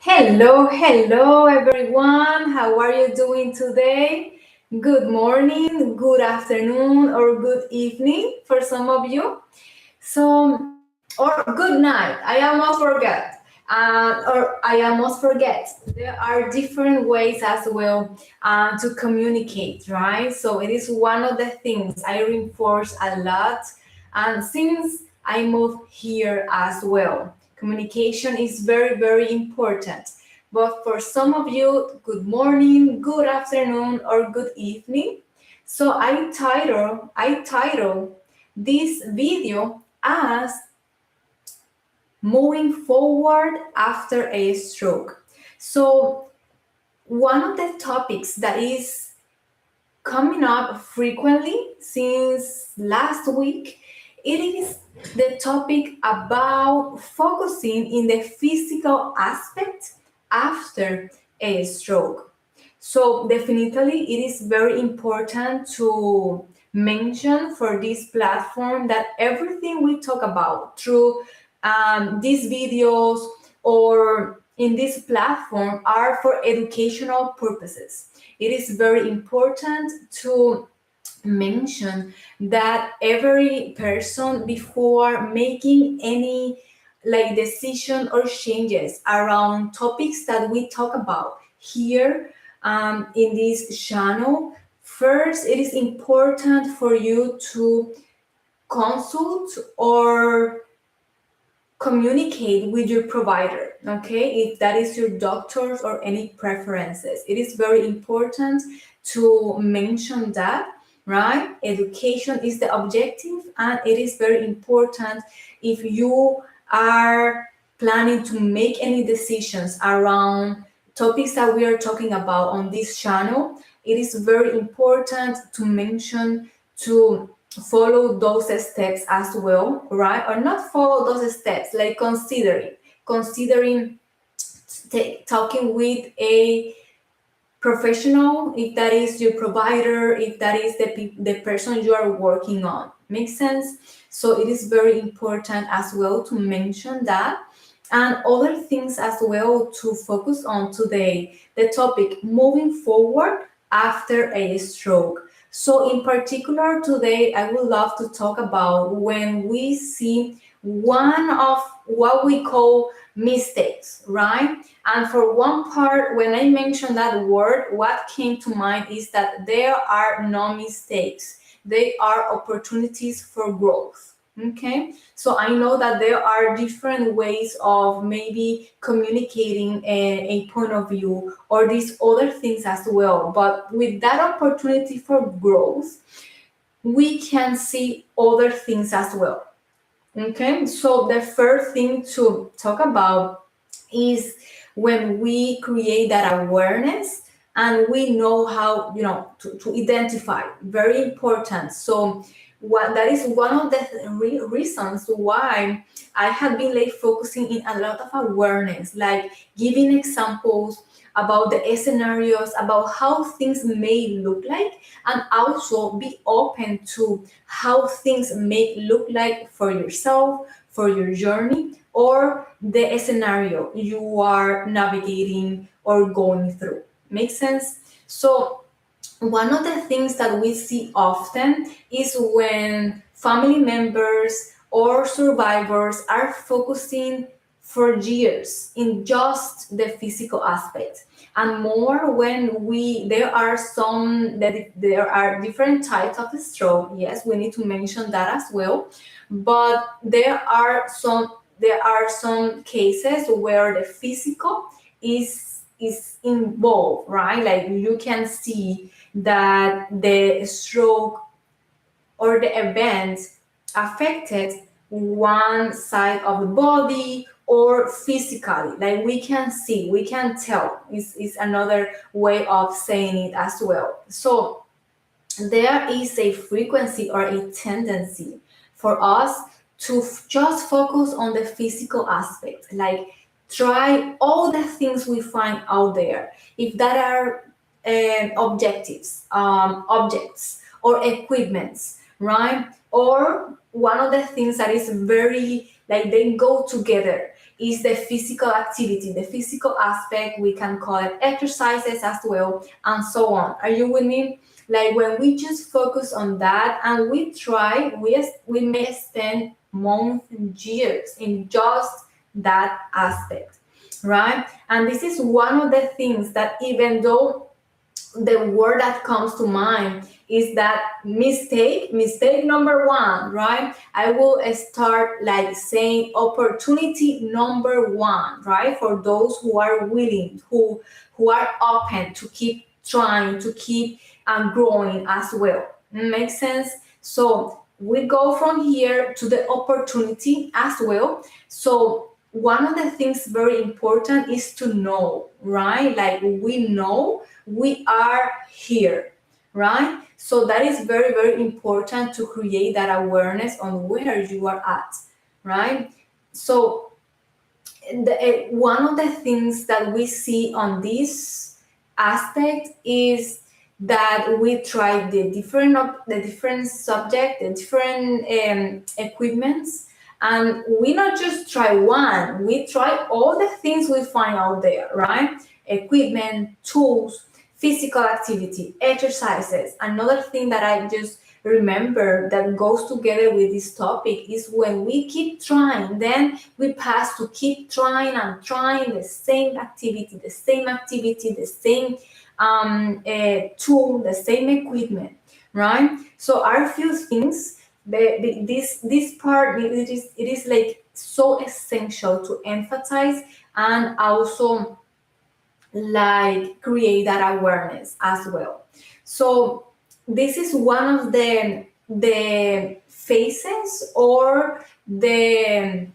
Hello, everyone. How are you doing today? Good morning, good afternoon, or good evening for some of you. Or good night. I almost forget. Or I almost forget. There are different ways as well to communicate, right? So it is one of the things I reinforce a lot. And since I moved here as well, communication is very important. But for some of you, good morning, good afternoon, or good evening. So I title this video as moving forward after a stroke. So one of the topics that is coming up frequently since last week, it is the topic about focusing in the physical aspect after a stroke. So definitely it is very important to mention for this platform that everything we talk about through these videos or in this platform are for educational purposes. It is very important to mention that every person before making any like decision or changes around topics that we talk about here in this channel, first it is important for you to consult or communicate with your provider, okay, if that is your doctors or any preferences. It is very important to mention that, right? Education is the objective, and it is very important if you are planning to make any decisions around topics that we are talking about on this channel. It is very important to mention to follow those steps as well, right? Or not follow those steps, like considering talking with a professional, if that is your provider, if that is the person you are working on. Makes sense? So it is very important as well to mention that. And other things as well to focus on today, the topic moving forward after a stroke. So in particular today, I would love to talk about when we see one of what we call mistakes, right? And for one part, when I mention that word, what came to mind is that there are no mistakes. They are opportunities for growth. Okay, so I know that there are different ways of maybe communicating a point of view or these other things as well. But with that opportunity for growth, we can see other things as well. Okay, so the first thing to talk about is when we create that awareness and we know how, to identify. Very important. So what that is one of the reasons why I have been like focusing in a lot of awareness, like giving examples about the scenarios, about how things may look like, and also be open to how things may look like for yourself, for your journey, or the scenario you are navigating or going through. Makes sense? So one of the things that we see often is when family members or survivors are focusing for years in just the physical aspect, and more when we there are some that there are different types of stroke. Yes, we need to mention that as well. But there are some cases where the physical is involved, right? Like you can see that the stroke or the event affected one side of the body or physically, like we can see, we can tell, is another way of saying it as well. So there is a frequency or a tendency for us to just focus on the physical aspect, like try all the things we find out there, if that are objects or equipments, right? Or one of the things that is very like they go together. Is the physical activity, the physical aspect, we can call it exercises as well, and so on. Are you with me? Like when we just focus on that and we try, we may spend months and years in just that aspect, right? And this is one of the things that, even though the word that comes to mind is that mistake number one, right? I will start like saying opportunity number one, right? For those who are willing, who are open to keep trying, to keep growing as well. Makes sense? So we go from here to the opportunity as well. So one of the things very important is to know, right? Like we know we are here, right? So that is very, very important to create that awareness on where you are at, right? So one of the things that we see on this aspect is that we try the different subject, the different equipments, and we not just try one, we try all the things we find out there, right? Equipment, tools, physical activity, exercises. Another thing that I just remember that goes together with this topic is when we keep trying, then we pass to keep trying and trying the same activity, the same tool, the same equipment, right? So are few things. This part, it is like so essential to emphasize and also like create that awareness as well. So this is one of the phases or the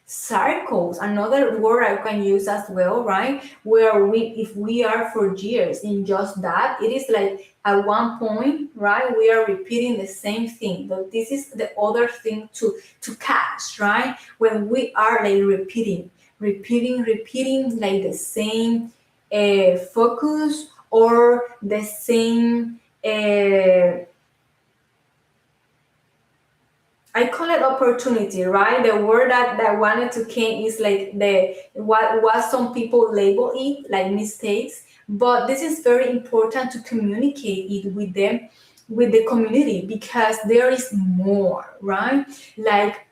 circles, another word I can use as well, right? Where if we are for years in just that, it is like at one point, right, we are repeating the same thing. But this is the other thing to catch, right? When we are like repeating like the same focus or the same I call it opportunity, right? The word that wanted to came is like the what some people label it like mistakes, but this is very important to communicate it with them, with the community, because there is more, right? Like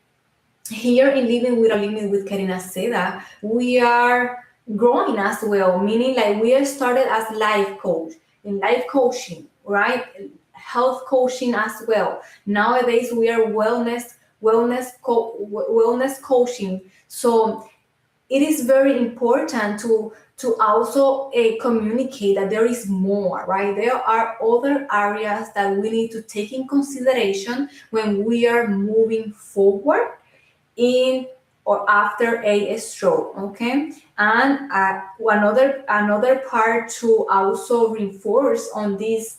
here in Living Without Limit with Karina Seda, we are growing as well, meaning like we are started as life coach in life coaching, right? Health coaching as well. Nowadays we are wellness coaching. So it is very important to also communicate that there is more, right? There are other areas that we need to take in consideration when we are moving forward in or after a stroke, okay? And another part to also reinforce on this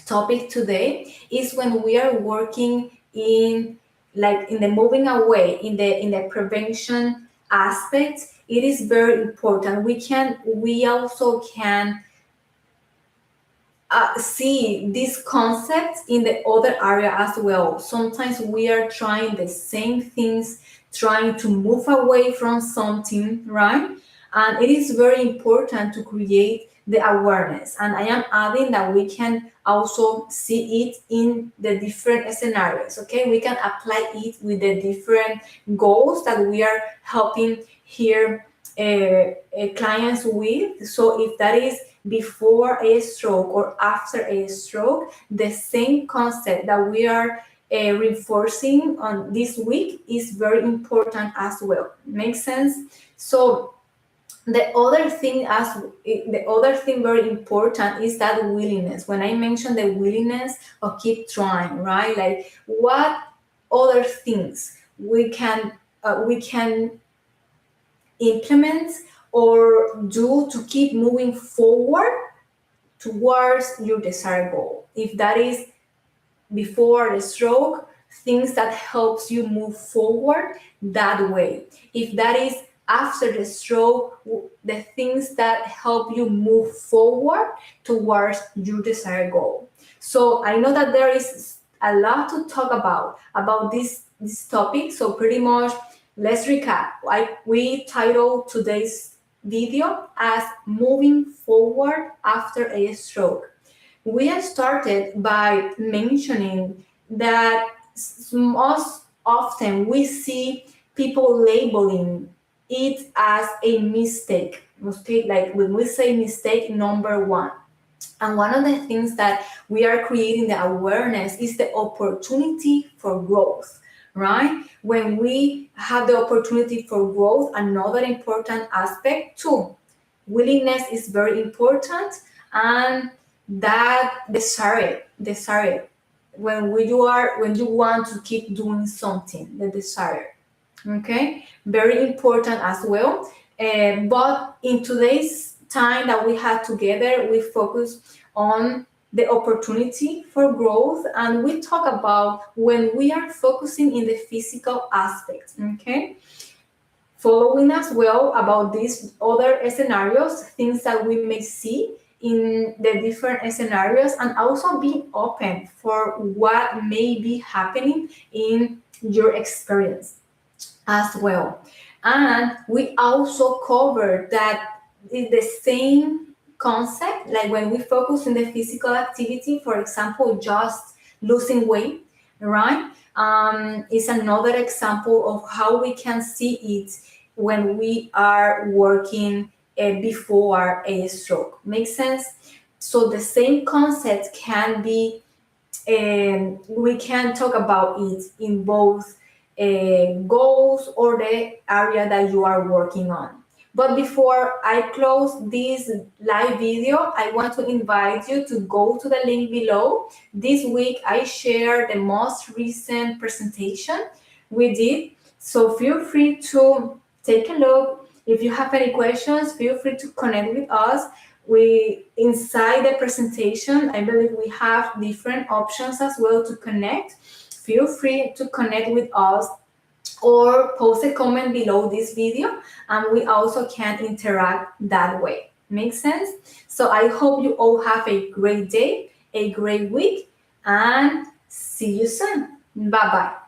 topic today is when we are working in like in the moving away in the prevention aspect. It is very important. We also can see these concepts in the other area as well. Sometimes we are trying the same things, trying to move away from something, right? And it is very important to create the awareness. And I am adding that we can also see it in the different scenarios, okay? We can apply it with the different goals that we are helping here clients with. So if that is before a stroke or after a stroke, the same concept that we are reinforcing on this week is very important as well. Makes sense? So the other thing very important is that willingness. When I mentioned the willingness of keep trying, right? Like what other things we can implement or do to keep moving forward towards your desired goal. If that is before the stroke, things that helps you move forward that way. If that is after the stroke, the things that help you move forward towards your desired goal. So I know that there is a lot to talk about this topic. So pretty much, let's recap. Like we titled today's video as moving forward after a stroke. We have started by mentioning that most often we see people labeling it as a mistake. Mistake, like when we say mistake number one. And one of the things that we are creating the awareness is the opportunity for growth, right? When we have the opportunity for growth, another important aspect too, willingness is very important, and that desire when you want to keep doing something, the desire, okay, very important as well. But in today's time that we have together, we focus on the opportunity for growth, and we talk about when we are focusing in the physical aspect, okay, following as well about these other scenarios, things that we may see in the different scenarios, and also being open for what may be happening in your experience as well. And we also cover that the same concept, like when we focus on the physical activity, for example, just losing weight, right? Is another example of how we can see it when we are working before a stroke. Makes sense? So the same concept can be, we can talk about it in both goals or the area that you are working on. But before I close this live video, I want to invite you to go to the link below. This week I shared the most recent presentation we did. So feel free to take a look. If you have any questions, feel free to connect with us. We inside the presentation, I believe we have different options as well to connect. Feel free to connect with us or post a comment below this video, and we also can interact that way. Makes sense? So I hope you all have a great day, a great week, and see you soon. Bye bye.